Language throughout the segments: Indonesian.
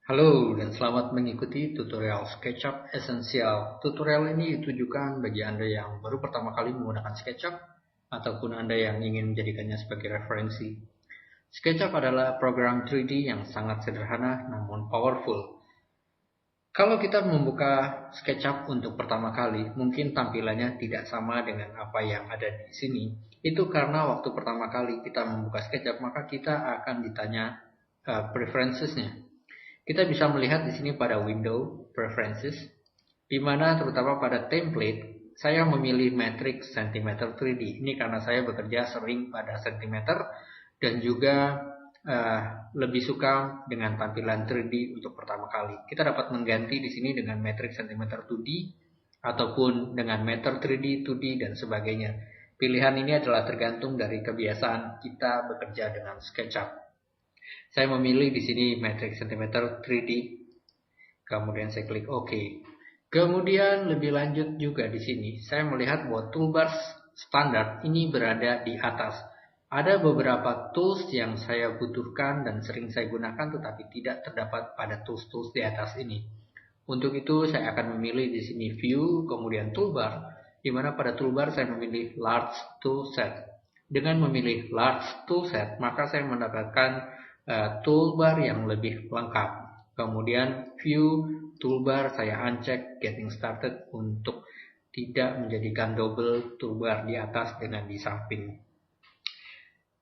Halo dan selamat mengikuti tutorial SketchUp Essential. Tutorial ini ditujukan bagi Anda yang baru pertama kali menggunakan SketchUp ataupun Anda yang ingin menjadikannya sebagai referensi. SketchUp adalah program 3D yang sangat sederhana namun powerful. Kalau kita membuka SketchUp untuk pertama kali, mungkin tampilannya tidak sama dengan apa yang ada di sini. Itu karena waktu pertama kali kita membuka SketchUp, maka kita akan ditanya preferences-nya. Kita bisa melihat di sini pada window preferences, di mana terutama pada template, saya memilih matrix cm 3D. Ini karena saya bekerja sering pada cm dan juga lebih suka dengan tampilan 3D untuk pertama kali. Kita dapat mengganti di sini dengan matrix cm 2D ataupun dengan meter 3D, 2D dan sebagainya. Pilihan ini adalah tergantung dari kebiasaan kita bekerja dengan SketchUp. Saya memilih di sini matrix cm 3D. Kemudian saya klik OK. Kemudian lebih lanjut juga di sini, saya melihat bahwa toolbars standar ini berada di atas. Ada beberapa tools yang saya butuhkan dan sering saya gunakan tetapi tidak terdapat pada tools-tools di atas ini. Untuk itu saya akan memilih di sini view, kemudian toolbar, di mana pada toolbar saya memilih large toolset. Dengan memilih large toolset, maka saya mendapatkan toolbar yang lebih lengkap. Kemudian view toolbar saya uncheck getting started untuk tidak menjadikan double toolbar di atas dengan di samping.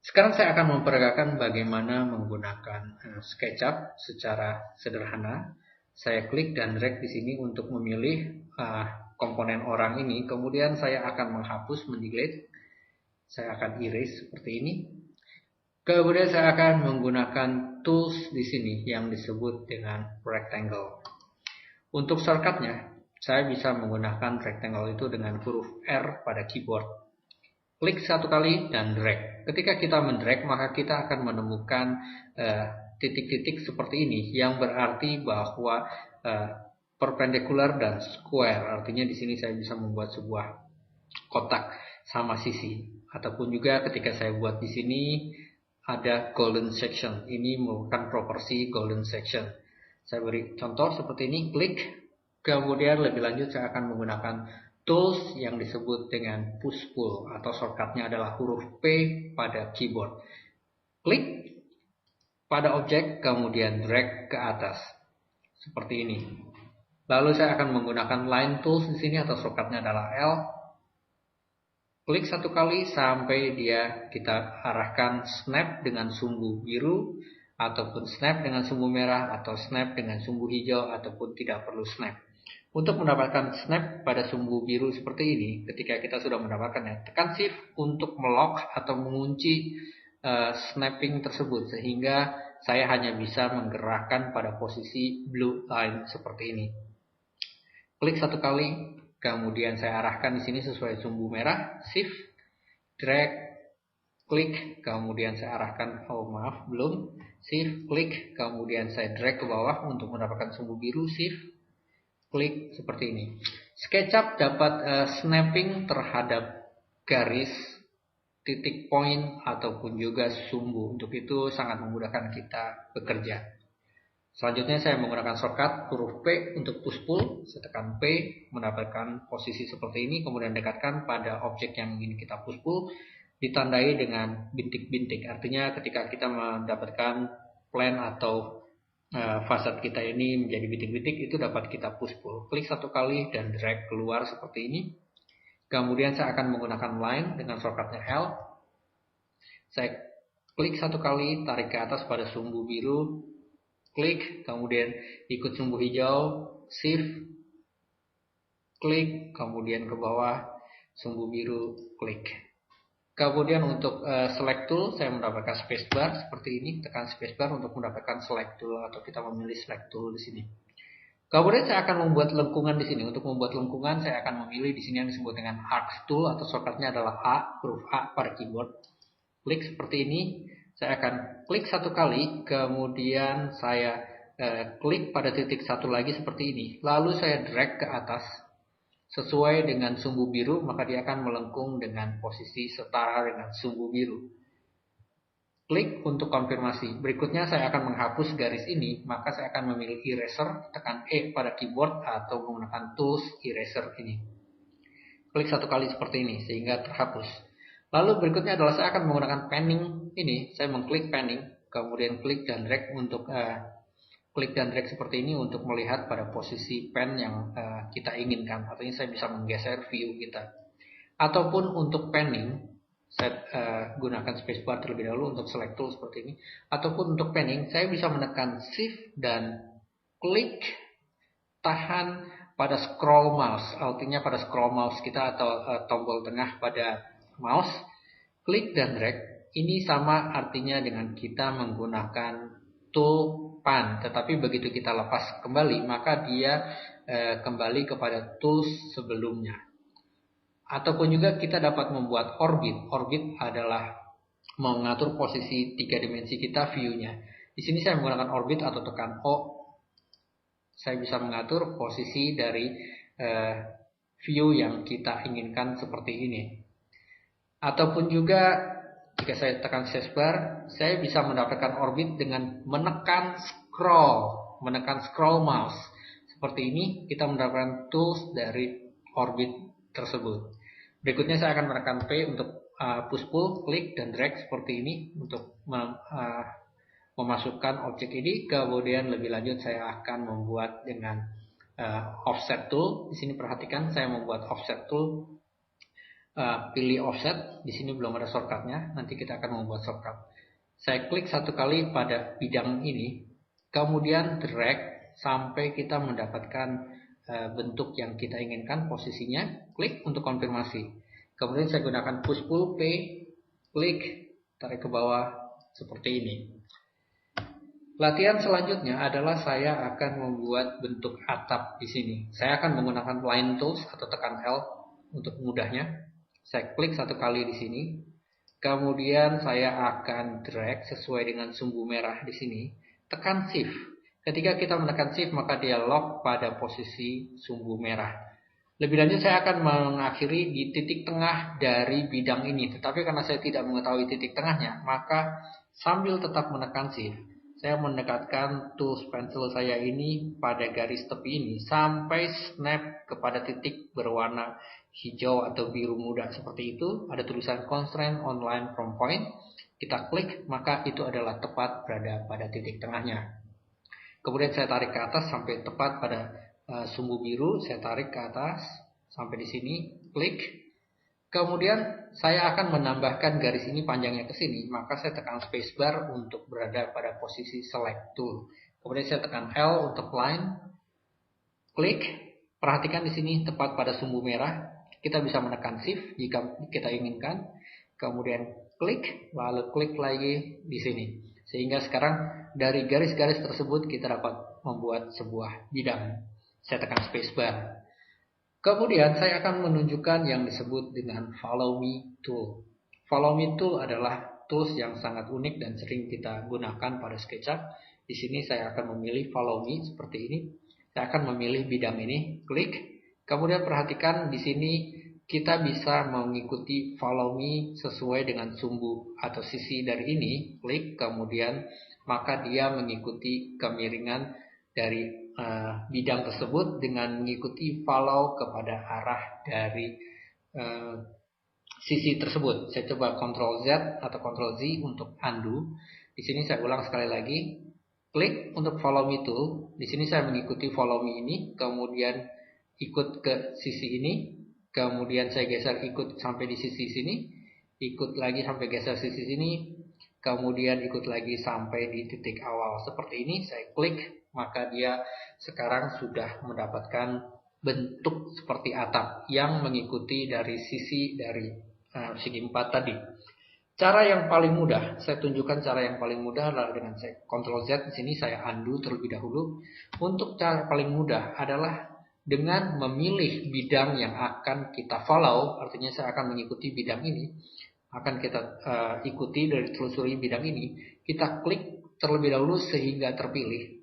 Sekarang saya akan memperagakan bagaimana menggunakan SketchUp secara sederhana. Saya klik dan drag di sini untuk memilih komponen orang ini. Kemudian saya akan menghapus, mendelete. Saya akan erase seperti ini. Kemudian saya akan menggunakan tools di sini yang disebut dengan rectangle. Untuk shortcutnya, saya bisa menggunakan rectangle itu dengan huruf R pada keyboard. Klik satu kali dan drag. Ketika kita mendrag, maka kita akan menemukan titik-titik seperti ini, yang berarti bahwa perpendicular dan square. Artinya di sini saya bisa membuat sebuah kotak sama sisi. Ataupun juga ketika saya buat di sini ada golden section. Ini merupakan proporsi golden section. Saya beri contoh seperti ini, klik. Kemudian lebih lanjut saya akan menggunakan tools yang disebut dengan push pull atau shortcutnya adalah huruf P pada keyboard. Klik pada objek kemudian drag ke atas seperti ini. Lalu saya akan menggunakan line tools di sini atau shortcutnya adalah L. Klik satu kali sampai kita arahkan snap dengan sumbu biru ataupun snap dengan sumbu merah atau snap dengan sumbu hijau ataupun tidak perlu snap. Untuk mendapatkan snap pada sumbu biru seperti ini, ketika kita sudah mendapatkannya, tekan shift untuk melock atau mengunci snapping tersebut, sehingga saya hanya bisa menggerakkan pada posisi blue line seperti ini. Klik satu kali, kemudian saya arahkan di sini sesuai sumbu merah, shift, drag, klik, kemudian saya arahkan, shift, klik, kemudian saya drag ke bawah untuk mendapatkan sumbu biru, shift, klik seperti ini. SketchUp dapat snapping terhadap garis, titik point ataupun juga sumbu. Untuk itu sangat memudahkan kita bekerja. Selanjutnya saya menggunakan shortcut huruf P untuk push pull. Saya tekan P mendapatkan posisi seperti ini. Kemudian dekatkan pada objek yang ingin kita push pull. Ditandai dengan bintik-bintik. Artinya ketika kita mendapatkan plan atau fasad kita ini menjadi bintik-bintik, itu dapat kita push pull. Klik satu kali dan drag keluar seperti ini. Kemudian saya akan menggunakan line dengan shortcutnya L. Saya klik satu kali, tarik ke atas pada sumbu biru, klik, kemudian ikut sumbu hijau, shift, klik, kemudian ke bawah sumbu biru, klik. Kemudian untuk select tool, saya mendapatkan spacebar seperti ini. Tekan spacebar untuk mendapatkan select tool atau kita memilih select tool di sini. Kemudian saya akan membuat lengkungan di sini. Untuk membuat lengkungan, saya akan memilih di sini yang disebut dengan arc tool atau shortcutnya adalah A, huruf A pada keyboard. Klik seperti ini. Saya akan klik satu kali, kemudian saya klik pada titik satu lagi seperti ini. Lalu saya drag ke atas. Sesuai dengan sumbu biru, maka dia akan melengkung dengan posisi setara dengan sumbu biru. klik untuk konfirmasi. Berikutnya saya akan menghapus garis ini, maka saya akan memilih eraser, tekan E pada keyboard atau menggunakan tools eraser ini. Klik satu kali seperti ini sehingga terhapus. Lalu berikutnya adalah saya akan menggunakan panning ini. Saya mengklik panning, kemudian klik dan drag untuk klik dan drag seperti ini untuk melihat pada posisi pen yang kita inginkan. Artinya saya bisa menggeser view kita. Ataupun untuk panning, saya gunakan spacebar terlebih dahulu untuk select tool seperti ini. Ataupun untuk panning, saya bisa menekan shift dan klik, tahan pada scroll mouse. Artinya pada scroll mouse kita atau tombol tengah pada mouse, klik dan drag. Ini sama artinya dengan kita menggunakan tool pan. Tetapi begitu kita lepas kembali, maka dia kembali kepada tools sebelumnya. Ataupun juga kita dapat membuat orbit. Orbit adalah mengatur posisi 3 dimensi kita view-nya. Di sini saya menggunakan orbit atau tekan O. Saya bisa mengatur posisi dari view yang kita inginkan seperti ini. Ataupun juga jika saya tekan spacebar, saya bisa mendapatkan orbit dengan menekan scroll mouse. Seperti ini kita mendapatkan tools dari orbit tersebut. Berikutnya saya akan menekan P untuk push pull, klik dan drag seperti ini untuk memasukkan objek ini. Kemudian lebih lanjut saya akan membuat dengan offset tool. Di sini perhatikan saya membuat offset tool. Pilih offset. Di sini belum ada shortcutnya. Nanti kita akan membuat shortcut. Saya klik satu kali pada bidang ini, kemudian drag sampai kita mendapatkan bentuk yang kita inginkan posisinya. Klik untuk konfirmasi. Kemudian saya gunakan push pull P, klik, tarik ke bawah seperti ini. Latihan selanjutnya adalah saya akan membuat bentuk atap di sini. Saya akan menggunakan line tools atau tekan L untuk mudahnya. Saya klik satu kali di sini. Kemudian saya akan drag sesuai dengan sumbu merah di sini. Tekan shift. Ketika kita menekan shift maka dia lock pada posisi sumbu merah. Lebih lanjut saya akan mengakhiri di titik tengah dari bidang ini. Tetapi karena saya tidak mengetahui titik tengahnya, maka sambil tetap menekan shift, saya mendekatkan tools pencil saya ini pada garis tepi ini sampai snap kepada titik berwarna hijau atau biru muda seperti itu. Ada tulisan constraint on line from point. Kita klik, maka itu adalah tepat berada pada titik tengahnya. Kemudian saya tarik ke atas sampai tepat pada sumbu biru. Saya tarik ke atas sampai di sini, klik. Kemudian saya akan menambahkan garis ini panjangnya ke sini, maka saya tekan spacebar untuk berada pada posisi select tool. Kemudian saya tekan L untuk line, klik. Perhatikan di sini tepat pada sumbu merah. Kita bisa menekan shift jika kita inginkan. Kemudian klik, lalu klik lagi di sini. Sehingga sekarang dari garis-garis tersebut kita dapat membuat sebuah bidang. Saya tekan spacebar. Kemudian saya akan menunjukkan yang disebut dengan follow me tool. Follow me tool adalah tools yang sangat unik dan sering kita gunakan pada SketchUp. Di sini saya akan memilih follow me seperti ini. Saya akan memilih bidang ini, klik. Kemudian perhatikan di sini kita bisa mengikuti follow me sesuai dengan sumbu atau sisi dari ini, klik. Kemudian maka dia mengikuti kemiringan dari bidang tersebut dengan mengikuti follow kepada arah dari sisi tersebut. Saya coba Ctrl Z atau Ctrl Z untuk undo. Di sini saya ulang sekali lagi. Klik untuk follow me tool. Di sini saya mengikuti follow me ini, kemudian ikut ke sisi ini, kemudian saya geser ikut sampai di sisi sini, ikut lagi sampai geser sisi sini, kemudian ikut lagi sampai di titik awal. Seperti ini saya klik, maka dia sekarang sudah mendapatkan bentuk seperti atap yang mengikuti dari sisi dari segi 4 tadi. Cara yang paling mudah, saya tunjukkan cara yang paling mudah adalah dengan saya Ctrl Z. Di sini saya undo terlebih dahulu. Untuk cara paling mudah adalah dengan memilih bidang yang akan kita follow. Artinya saya akan mengikuti bidang ini. Akan kita ikuti dari telusuri bidang ini. Kita klik terlebih dahulu sehingga terpilih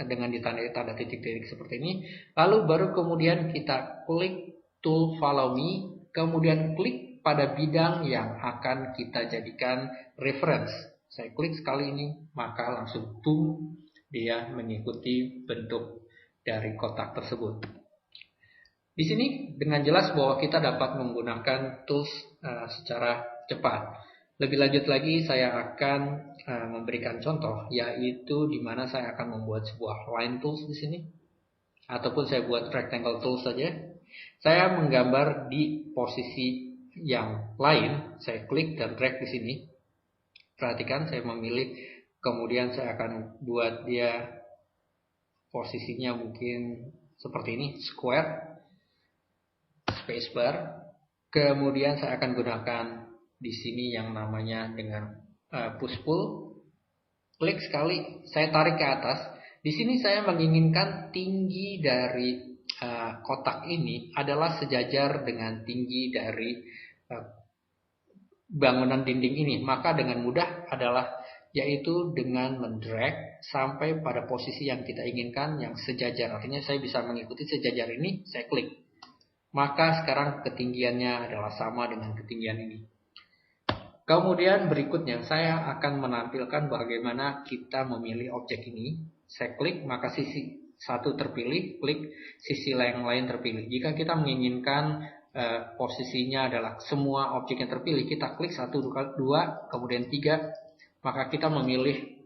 dengan ditandai tanda titik-titik seperti ini. Lalu baru kemudian kita klik tool follow me, kemudian klik pada bidang yang akan kita jadikan reference. Saya klik sekali ini, maka langsung boom, dia mengikuti bentuk dari kotak tersebut. Di sini dengan jelas bahwa kita dapat menggunakan tools secara cepat. Lebih lanjut lagi saya akan memberikan contoh, yaitu di mana saya akan membuat sebuah line tools di sini, ataupun saya buat rectangle tools saja. Saya menggambar di posisi yang lain, saya klik dan drag di sini. Perhatikan saya memilih, kemudian saya akan buat dia posisinya mungkin seperti ini, square, spacebar. Kemudian saya akan gunakan di sini yang namanya dengan push pull. Klik sekali, saya tarik ke atas. Di sini saya menginginkan tinggi dari kotak ini adalah sejajar dengan tinggi dari bangunan dinding ini. Maka dengan mudah adalah yaitu dengan mendrag sampai pada posisi yang kita inginkan yang sejajar. Artinya saya bisa mengikuti sejajar ini, saya klik. Maka sekarang ketinggiannya adalah sama dengan ketinggian ini. Kemudian berikutnya saya akan menampilkan bagaimana kita memilih objek ini. Saya klik, maka sisi satu terpilih, klik sisi yang lain terpilih. Jika kita menginginkan posisinya adalah semua objek yang terpilih, kita klik 1, 2, kemudian 3, maka kita memilih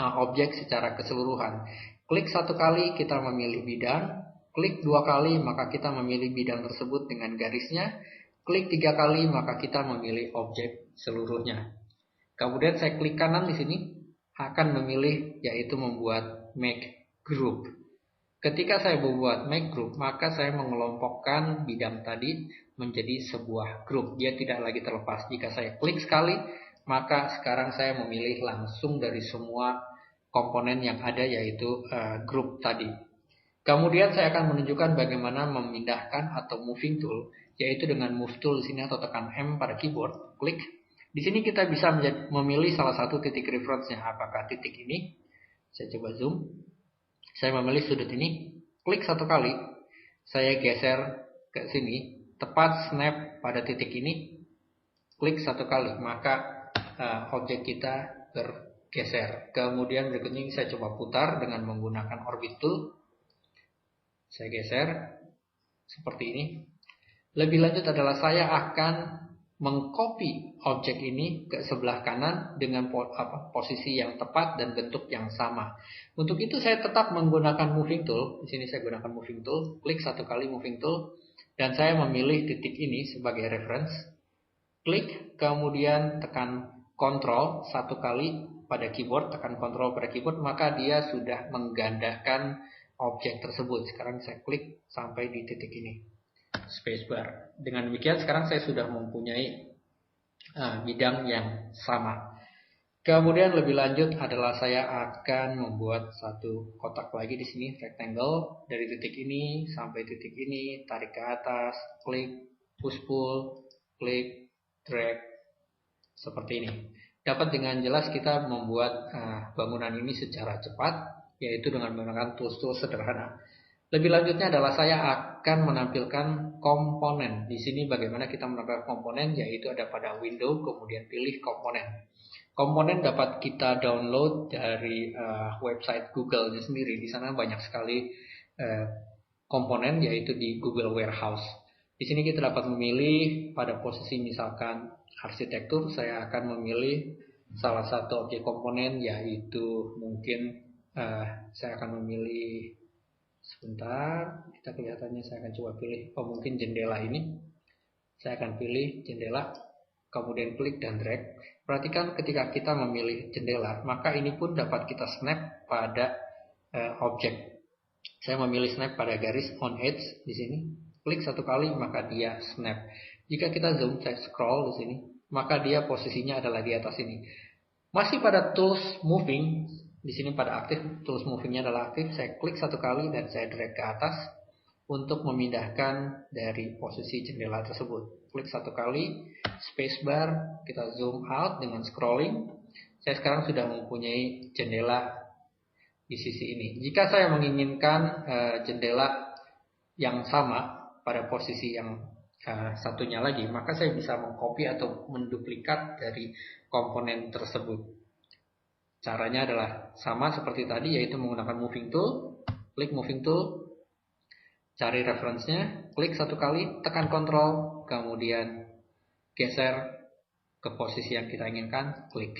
objek secara keseluruhan. Klik 1 kali kita memilih bidang, klik 2 kali maka kita memilih bidang tersebut dengan garisnya, klik 3 kali maka kita memilih objek seluruhnya. Kemudian saya klik kanan di sini akan memilih yaitu membuat make group. Ketika saya membuat make group, maka saya mengelompokkan bidang tadi menjadi sebuah grup. Dia tidak lagi terlepas. Jika saya klik sekali, maka sekarang saya memilih langsung dari semua komponen yang ada yaitu grup tadi. Kemudian saya akan menunjukkan bagaimana memindahkan atau moving tool, yaitu dengan move tool di sini atau tekan M pada keyboard, klik. Di sini kita bisa memilih salah satu titik reference-nya. Apakah titik ini? Saya coba zoom. Saya memilih sudut ini, klik 1 kali, saya geser ke sini, tepat snap pada titik ini, klik 1 kali, maka objek kita bergeser. Kemudian berikutnya saya coba putar dengan menggunakan orbit tool. Saya geser seperti ini. Lebih lanjut adalah saya akan mengcopy objek ini ke sebelah kanan dengan posisi yang tepat dan bentuk yang sama. Untuk itu saya tetap menggunakan moving tool. Di sini saya gunakan moving tool, klik 1 kali moving tool dan saya memilih titik ini sebagai reference. Klik, kemudian tekan Ctrl 1 kali pada keyboard, tekan Ctrl pada keyboard, maka dia sudah menggandakan objek tersebut. Sekarang saya klik sampai di titik ini, spacebar. Dengan demikian sekarang saya sudah mempunyai bidang yang sama. Kemudian lebih lanjut adalah saya akan membuat satu kotak lagi di sini, rectangle. Dari titik ini sampai titik ini, tarik ke atas, klik, push pull, klik, drag, seperti ini. Dapat dengan jelas kita membuat bangunan ini secara cepat, yaitu dengan menggunakan tools-tools sederhana. Lebih lanjutnya adalah saya akan menampilkan komponen. Di sini bagaimana kita menampilkan komponen, yaitu ada pada window, kemudian pilih komponen. Komponen dapat kita download dari website Google sendiri. Di sana banyak sekali komponen, yaitu di Google Warehouse. Di sini kita dapat memilih pada posisi misalkan arsitektur, saya akan memilih salah satu objek komponen, yaitu mungkin saya akan memilih, sebentar, kita kelihatannya saya akan coba pilih, mungkin jendela ini. Saya akan pilih jendela, kemudian klik dan drag. Perhatikan ketika kita memilih jendela, maka ini pun dapat kita snap pada objek. Saya memilih snap pada garis on edge di sini. Klik 1 kali maka dia snap. Jika kita zoom, saya scroll di sini, maka dia posisinya adalah di atas ini. Masih pada tools moving, di sini pada aktif, tools movingnya adalah aktif. Saya klik 1 kali dan saya drag ke atas untuk memindahkan dari posisi jendela tersebut. Klik 1 kali, spacebar, kita zoom out dengan scrolling. Saya sekarang sudah mempunyai jendela di sisi ini. Jika saya menginginkan jendela yang sama pada posisi yang satunya lagi, maka saya bisa mengcopy atau menduplikat dari komponen tersebut. Caranya adalah sama seperti tadi, yaitu menggunakan moving tool. Klik moving tool, cari reference-nya, klik satu kali, tekan Ctrl, kemudian geser ke posisi yang kita inginkan, klik.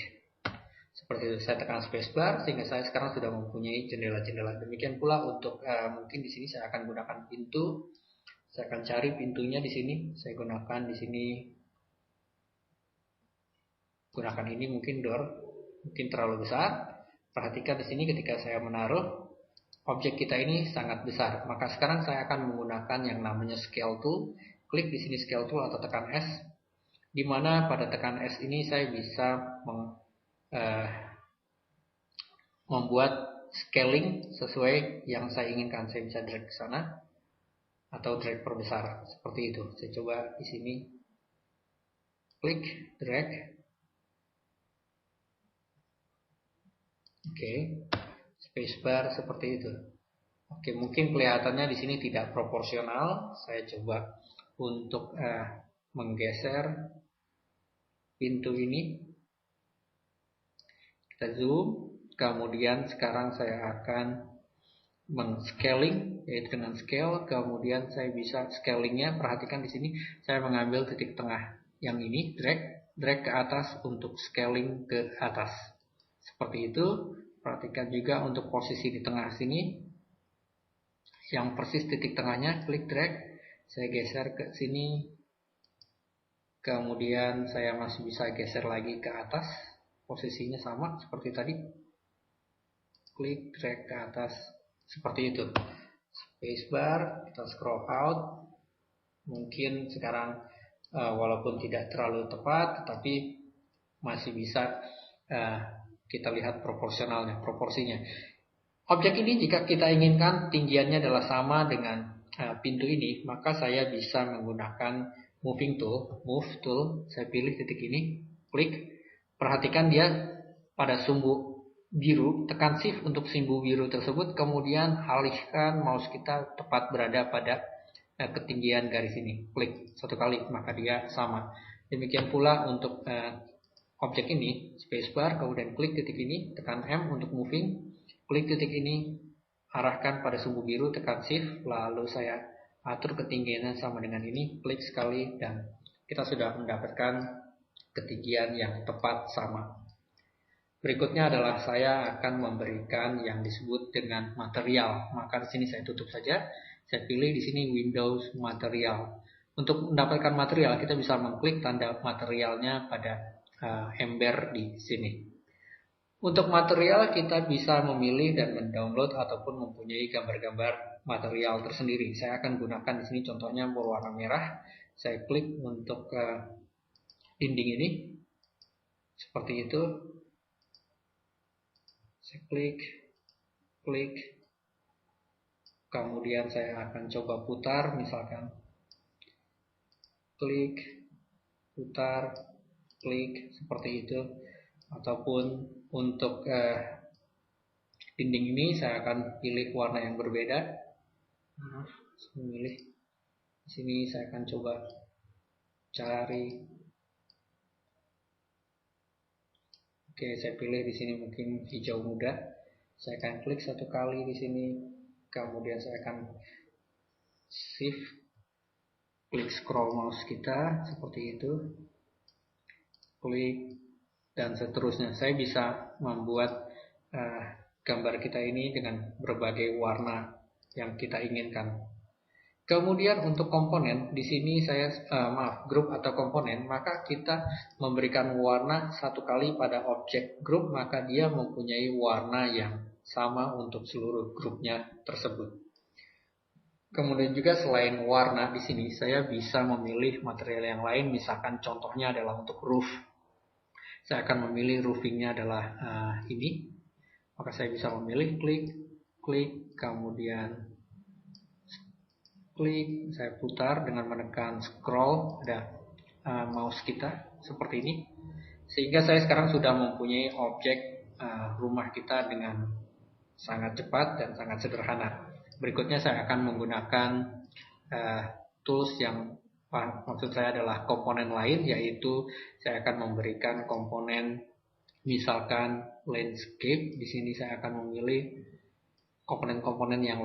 Seperti itu, saya tekan spacebar sehingga saya sekarang sudah mempunyai jendela-jendela. Demikian pula untuk mungkin di sini saya akan gunakan pintu. Saya akan cari pintunya di sini. Saya gunakan di sini. Gunakan ini mungkin door, mungkin terlalu besar. Perhatikan di sini ketika saya menaruh objek kita ini sangat besar. Maka sekarang saya akan menggunakan yang namanya scale tool. Klik di sini scale tool atau tekan S. Di mana pada tekan S ini saya bisa membuat scaling sesuai yang saya inginkan. Saya bisa drag ke sana atau drag perbesar seperti itu. Saya coba di sini, klik, drag. Oke, spacebar seperti itu. Oke, mungkin kelihatannya di sini tidak proporsional. Saya coba untuk menggeser pintu ini. Kita zoom, kemudian sekarang saya akan men-scaling, yaitu dengan scale, kemudian saya bisa scalingnya. Perhatikan di sini saya mengambil titik tengah yang ini, drag ke atas untuk scaling ke atas. Seperti itu. Perhatikan juga untuk posisi di tengah sini, yang persis titik tengahnya, klik drag, saya geser ke sini, kemudian saya masih bisa geser lagi ke atas. Posisinya sama seperti tadi, klik drag ke atas seperti itu. Spacebar, kita scroll out. Mungkin sekarang walaupun tidak terlalu tepat, tetapi masih bisa kita lihat proporsinya. Objek ini jika kita inginkan tinggiannya adalah sama dengan pintu ini, maka saya bisa menggunakan moving tool, move tool. Saya pilih titik ini, klik. Perhatikan dia pada sumbu biru, tekan shift untuk sumbu biru tersebut, kemudian alihkan mouse kita tepat berada pada ketinggian garis ini. Klik satu kali, maka dia sama. Demikian pula untuk objek ini, spacebar, kemudian klik titik ini, tekan M untuk moving, klik titik ini, arahkan pada sumbu biru, tekan shift, lalu saya atur ketinggiannya sama dengan ini, klik sekali, dan kita sudah mendapatkan ketinggian yang tepat sama. Berikutnya adalah saya akan memberikan yang disebut dengan material. Maka di sini saya tutup saja. Saya pilih di sini Windows Material. Untuk mendapatkan material, kita bisa mengklik tanda materialnya pada ember di sini. Untuk material, kita bisa memilih dan mendownload ataupun mempunyai gambar-gambar material tersendiri. Saya akan gunakan di sini contohnya berwarna merah. Saya klik untuk dinding ini seperti itu. Saya klik, kemudian saya akan coba putar, misalkan klik, putar, klik, seperti itu. Ataupun untuk dinding ini saya akan pilih warna yang berbeda. Memilih di sini, saya akan coba cari. Oke, saya pilih di sini mungkin hijau muda. Saya akan klik satu kali di sini, kemudian saya akan shift, klik scroll mouse kita seperti itu, klik, dan seterusnya. Saya bisa membuat gambar kita ini dengan berbagai warna yang kita inginkan. Kemudian untuk komponen, di sini saya grup atau komponen, maka kita memberikan warna satu kali pada objek grup, maka dia mempunyai warna yang sama untuk seluruh grupnya tersebut. Kemudian juga selain warna di sini, saya bisa memilih material yang lain, misalkan contohnya adalah untuk roof. Saya akan memilih roofingnya adalah ini, maka saya bisa memilih klik, kemudian klik, saya putar dengan menekan scroll pada mouse kita seperti ini, sehingga saya sekarang sudah mempunyai objek rumah kita dengan sangat cepat dan sangat sederhana. Berikutnya saya akan menggunakan tools yang maksud saya adalah komponen lain, yaitu saya akan memberikan komponen misalkan landscape. Di sini saya akan memilih komponen-komponen yang